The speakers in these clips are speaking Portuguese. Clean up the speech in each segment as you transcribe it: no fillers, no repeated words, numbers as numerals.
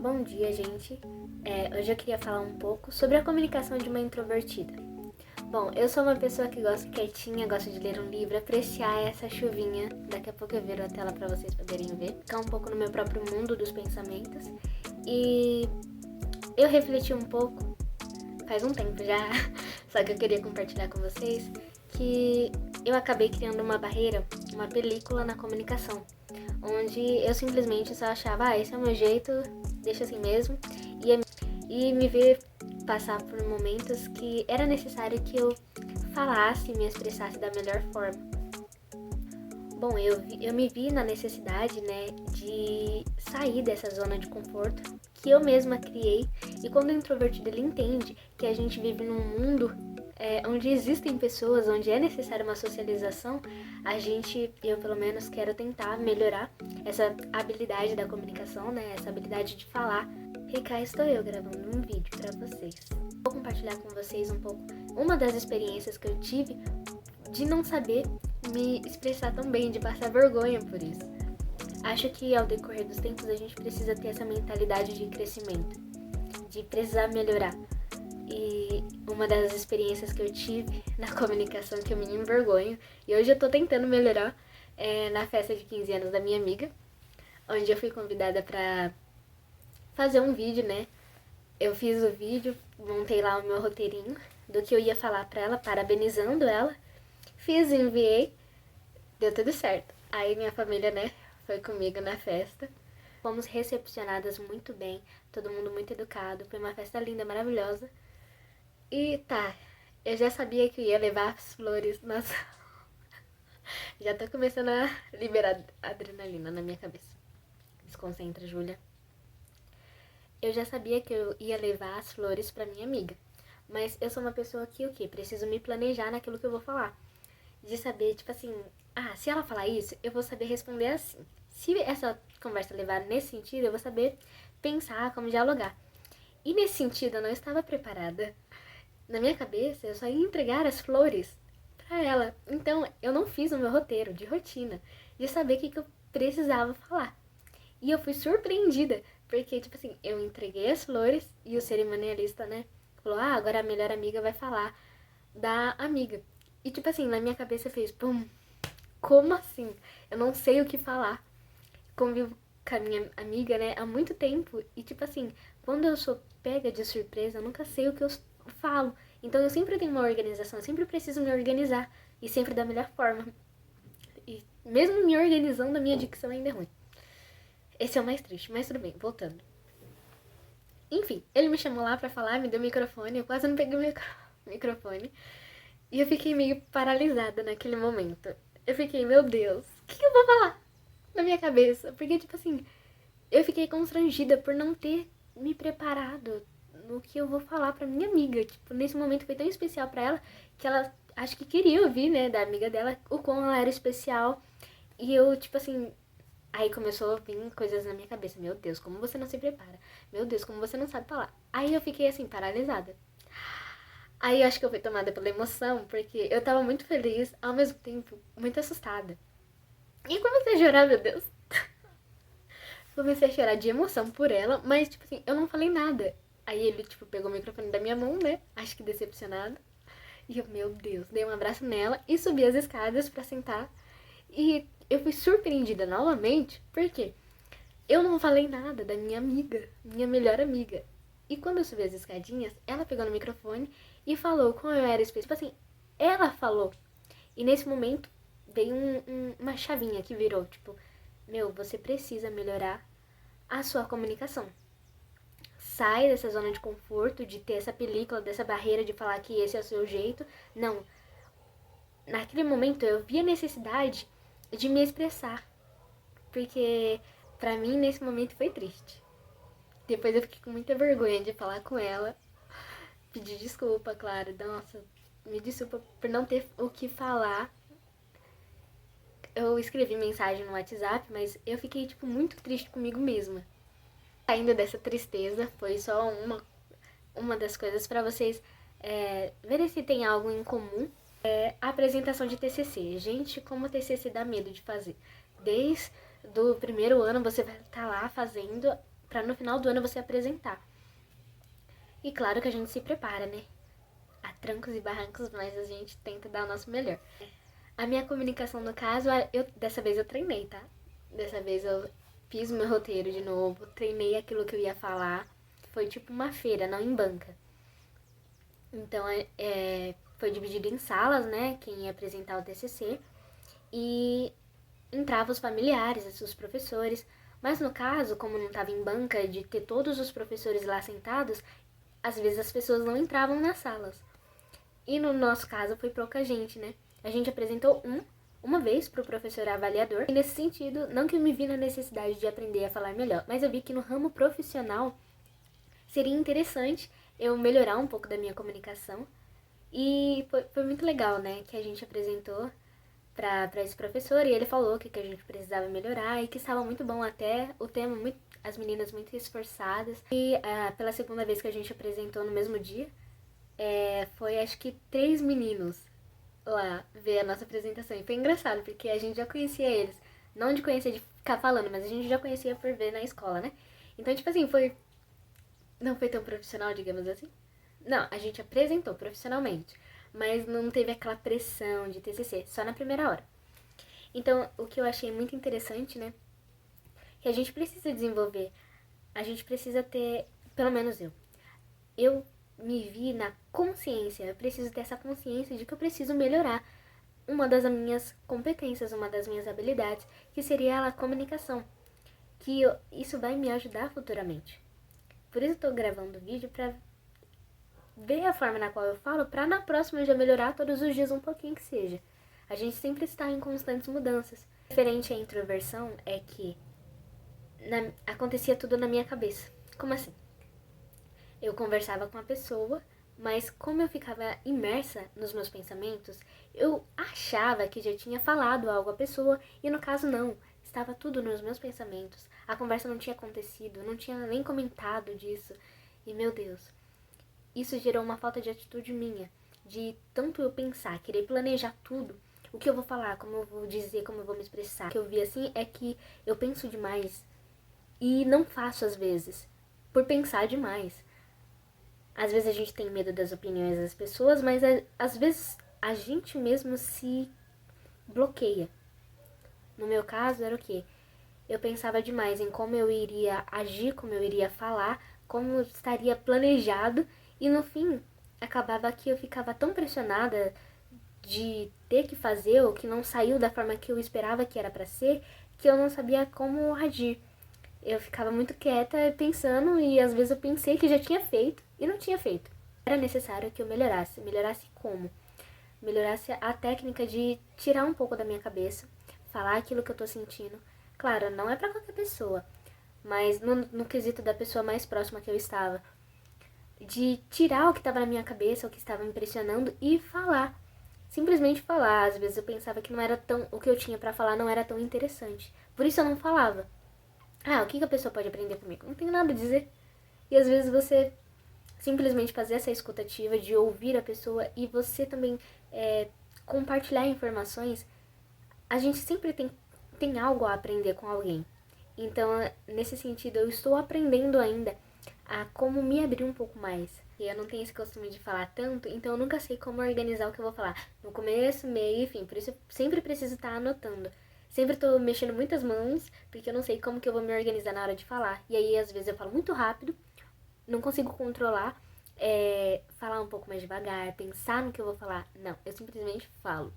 Bom dia, gente. Hoje eu queria falar um pouco sobre a comunicação de uma introvertida. Bom, eu sou uma pessoa que gosta quietinha, gosta de ler um livro, apreciar essa chuvinha. Daqui a pouco eu viro a tela para vocês poderem ver. Ficar um pouco no meu próprio mundo dos pensamentos. E eu refleti um pouco, faz um tempo já, só que eu queria compartilhar com vocês, que eu acabei criando uma barreira, uma película na comunicação, onde eu simplesmente só achava, esse é o meu jeito, deixa assim mesmo, e me ver passar por momentos que era necessário que eu falasse e me expressasse da melhor forma. Bom, eu me vi na necessidade, né, de sair dessa zona de conforto que eu mesma criei, e quando o introvertido ele entende que a gente vive num mundo onde existem pessoas, onde é necessária uma socialização, eu pelo menos quero tentar melhorar essa habilidade da comunicação, né, essa habilidade de falar. E cá estou eu gravando um vídeo para vocês. Vou compartilhar com vocês um pouco uma das experiências que eu tive de não saber me expressar tão bem, de passar vergonha por isso. Acho que ao decorrer dos tempos a gente precisa ter essa mentalidade de crescimento, de precisar melhorar. E uma das experiências que eu tive na comunicação que eu me envergonho, e hoje eu tô tentando melhorar, é na festa de 15 anos da minha amiga, onde eu fui convidada pra fazer um vídeo, né? Eu fiz o vídeo, montei lá o meu roteirinho do que eu ia falar pra ela, parabenizando ela. Fiz, enviei, deu tudo certo. Aí minha família, né, foi comigo na festa. Fomos recepcionadas muito bem, todo mundo muito educado. Foi uma festa linda, maravilhosa. E tá, eu já sabia que eu ia levar as flores. Nossa, já tô começando a liberar adrenalina na minha cabeça. Desconcentra, Júlia. Eu já sabia que eu ia levar as flores pra minha amiga. Mas eu sou uma pessoa que, preciso me planejar naquilo que eu vou falar. De saber, tipo assim, se ela falar isso, eu vou saber responder assim. Se essa conversa levar nesse sentido, eu vou saber pensar como dialogar. E nesse sentido, eu não estava preparada. Na minha cabeça, eu só ia entregar as flores pra ela. Então, eu não fiz o meu roteiro de rotina, de saber o que eu precisava falar. E eu fui surpreendida, porque, tipo assim, eu entreguei as flores e o cerimonialista, né, falou, agora a melhor amiga vai falar da amiga. E, tipo assim, na minha cabeça fez, pum, como assim? Eu não sei o que falar. Convivo com a minha amiga, né, há muito tempo. E, tipo assim, quando eu sou pega de surpresa, eu nunca sei o que eu falo. Então, eu sempre tenho uma organização, eu sempre preciso me organizar. E sempre da melhor forma. E mesmo me organizando, a minha dicção ainda é ruim. Esse é o mais triste, mas tudo bem, voltando. Enfim, ele me chamou lá pra falar, me deu o microfone, eu quase não peguei o microfone. E eu fiquei meio paralisada naquele momento. Eu fiquei, meu Deus, o que eu vou falar? Na minha cabeça. Porque, tipo assim, eu fiquei constrangida por não ter me preparado no que eu vou falar pra minha amiga. Tipo, nesse momento foi tão especial pra ela que ela acho que queria ouvir, né, da amiga dela, o quão ela era especial. E eu, tipo assim, aí começou a vir coisas na minha cabeça. Meu Deus, como você não se prepara? Meu Deus, como você não sabe falar? Aí eu fiquei assim, paralisada. Aí eu acho que eu fui tomada pela emoção, porque eu tava muito feliz, ao mesmo tempo muito assustada. E comecei a chorar, meu Deus. Comecei a chorar de emoção por ela, mas, tipo assim, eu não falei nada. Aí ele, tipo, pegou o microfone da minha mão, né? Acho que decepcionado. E eu, meu Deus, dei um abraço nela e subi as escadas pra sentar. E eu fui surpreendida novamente, porque eu não falei nada da minha amiga, minha melhor amiga. E quando eu subi as escadinhas, ela pegou no microfone e falou como eu era específica. Tipo assim, ela falou. E nesse momento veio uma chavinha que virou, tipo, meu, você precisa melhorar a sua comunicação. Sai dessa zona de conforto, de ter essa película, dessa barreira de falar que esse é o seu jeito. Não. Naquele momento eu vi a necessidade de me expressar. Porque pra mim nesse momento foi triste. Depois eu fiquei com muita vergonha de falar com ela. Pedir desculpa, claro. Nossa, me desculpa por não ter o que falar. Eu escrevi mensagem no WhatsApp, mas eu fiquei, tipo, muito triste comigo mesma. Saindo dessa tristeza, foi só uma das coisas pra vocês verem se tem algo em comum. A apresentação de TCC. Gente, como o TCC dá medo de fazer. Desde o primeiro ano você vai estar lá fazendo pra no final do ano você apresentar. E claro que a gente se prepara, né? A trancos e barrancos, mas a gente tenta dar o nosso melhor. A minha comunicação, no caso, dessa vez eu treinei, tá? Dessa vez eu fiz o meu roteiro de novo, treinei aquilo que eu ia falar. Foi tipo uma feira, não em banca. Então, foi dividido em salas, né? Quem ia apresentar o TCC. E entravam os familiares, os professores. Mas no caso, como não estava em banca, de ter todos os professores lá sentados, às vezes as pessoas não entravam nas salas. E no nosso caso foi pouca gente, né? A gente apresentou uma vez para o professor avaliador. E nesse sentido, não que eu me vi na necessidade de aprender a falar melhor, mas eu vi que no ramo profissional seria interessante eu melhorar um pouco da minha comunicação. E foi muito legal, né? Que a gente apresentou para esse professor e ele falou que a gente precisava melhorar e que estava muito bom até o tema, as meninas muito esforçadas. E pela segunda vez que a gente apresentou no mesmo dia, foi acho que 3 meninos lá ver a nossa apresentação. E foi engraçado, porque a gente já conhecia eles. Não de conhecer de ficar falando, mas a gente já conhecia por ver na escola, né? Então, tipo assim, não foi tão profissional, digamos assim. Não, a gente apresentou profissionalmente, mas não teve aquela pressão de TCC, só na primeira hora. Então, o que eu achei muito interessante, né, que a gente precisa desenvolver, a gente precisa ter, pelo menos eu me vi na consciência, eu preciso ter essa consciência de que eu preciso melhorar uma das minhas competências, uma das minhas habilidades, que seria a comunicação, isso vai me ajudar futuramente. Por isso eu tô gravando o vídeo pra ver a forma na qual eu falo, pra na próxima eu já melhorar todos os dias um pouquinho que seja. A gente sempre está em constantes mudanças. Diferente à introversão é que acontecia tudo na minha cabeça. Como assim? Eu conversava com a pessoa, mas como eu ficava imersa nos meus pensamentos, eu achava que já tinha falado algo à pessoa e no caso não. Estava tudo nos meus pensamentos. A conversa não tinha acontecido, eu não tinha nem comentado disso. E meu Deus, isso gerou uma falta de atitude minha, de tanto eu pensar, querer planejar tudo, o que eu vou falar, como eu vou dizer, como eu vou me expressar. O que eu vi assim é que eu penso demais e não faço às vezes, por pensar demais. Às vezes a gente tem medo das opiniões das pessoas, mas às vezes a gente mesmo se bloqueia. No meu caso era o quê? Eu pensava demais em como eu iria agir, como eu iria falar, como estaria planejado. E no fim, acabava que eu ficava tão pressionada de ter que fazer o que não saiu da forma que eu esperava que era pra ser, que eu não sabia como agir. Eu ficava muito quieta pensando e às vezes eu pensei que já tinha feito e não tinha feito. Era necessário que eu melhorasse. Melhorasse como? Melhorasse a técnica de tirar um pouco da minha cabeça, falar aquilo que eu tô sentindo. Claro, não é pra qualquer pessoa, mas no quesito da pessoa mais próxima que eu estava. De tirar o que estava na minha cabeça, o que estava me impressionando e falar. Simplesmente falar. Às vezes eu pensava que não era o que eu tinha pra falar não era tão interessante. Por isso eu não falava. O que a pessoa pode aprender comigo? Não tenho nada a dizer. E às vezes você simplesmente fazer essa escutativa de ouvir a pessoa e você também compartilhar informações. A gente sempre tem algo a aprender com alguém. Então, nesse sentido, eu estou aprendendo ainda a como me abrir um pouco mais. E eu não tenho esse costume de falar tanto, então eu nunca sei como organizar o que eu vou falar. No começo, meio e fim. Por isso eu sempre preciso estar anotando. Sempre tô mexendo muitas mãos, porque eu não sei como que eu vou me organizar na hora de falar. E aí, às vezes, eu falo muito rápido, não consigo controlar, falar um pouco mais devagar, pensar no que eu vou falar. Não, eu simplesmente falo.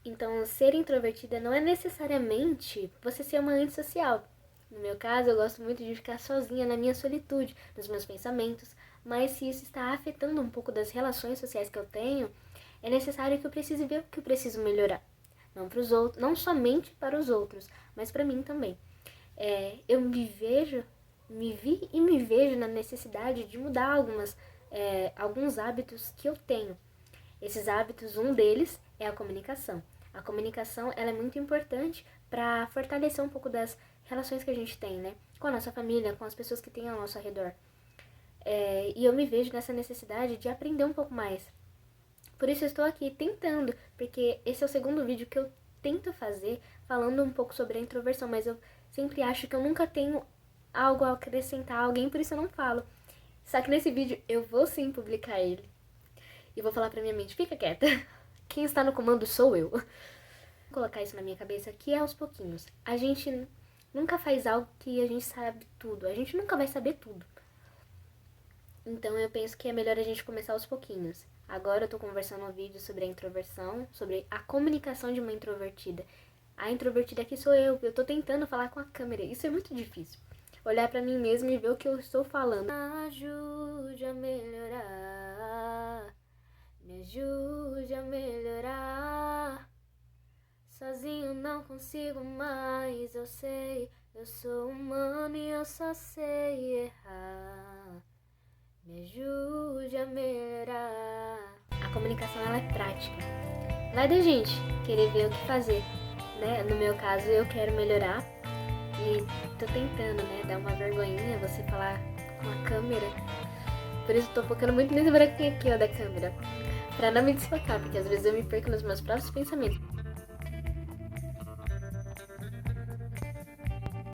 Então, ser introvertida não é necessariamente você ser uma antissocial. No meu caso, eu gosto muito de ficar sozinha na minha solitude, nos meus pensamentos, mas se isso está afetando um pouco das relações sociais que eu tenho, é necessário que eu precise ver o que eu preciso melhorar. Não para os outros, não somente para os outros, mas para mim também. Eu me vi e me vejo na necessidade de mudar alguns hábitos que eu tenho. Esses hábitos, um deles é a comunicação. A comunicação ela é muito importante para fortalecer um pouco das relações que a gente tem, né? Com a nossa família, com as pessoas que tem ao nosso redor. E eu me vejo nessa necessidade de aprender um pouco mais. Por isso eu estou aqui tentando, porque esse é o segundo vídeo que eu tento fazer falando um pouco sobre a introversão, mas eu sempre acho que eu nunca tenho algo a acrescentar a alguém, por isso eu não falo. Só que nesse vídeo eu vou sim publicar ele. E vou falar pra minha mente, fica quieta. Quem está no comando sou eu. Vou colocar isso na minha cabeça que é aos pouquinhos. A gente nunca faz algo que a gente sabe tudo. A gente nunca vai saber tudo. Então eu penso que é melhor a gente começar aos pouquinhos. Agora eu tô conversando um vídeo sobre a introversão, sobre a comunicação de uma introvertida. A introvertida aqui sou eu tô tentando falar com a câmera. Isso é muito difícil. Olhar pra mim mesmo e ver o que eu estou falando. Ajude a melhorar. Me ajude a melhorar. Sozinho não consigo mais, eu sei. Eu sou humano e eu só sei errar. Me ajude a melhorar. A comunicação, ela é prática. Vai da gente querer ver o que fazer, né? No meu caso, eu quero melhorar e tô tentando, né? Dar uma vergonhinha você falar com a câmera. Por isso tô focando muito nesse buraquinho aqui, ó, da câmera. Pra não me desfocar, porque às vezes eu me perco nos meus próprios pensamentos.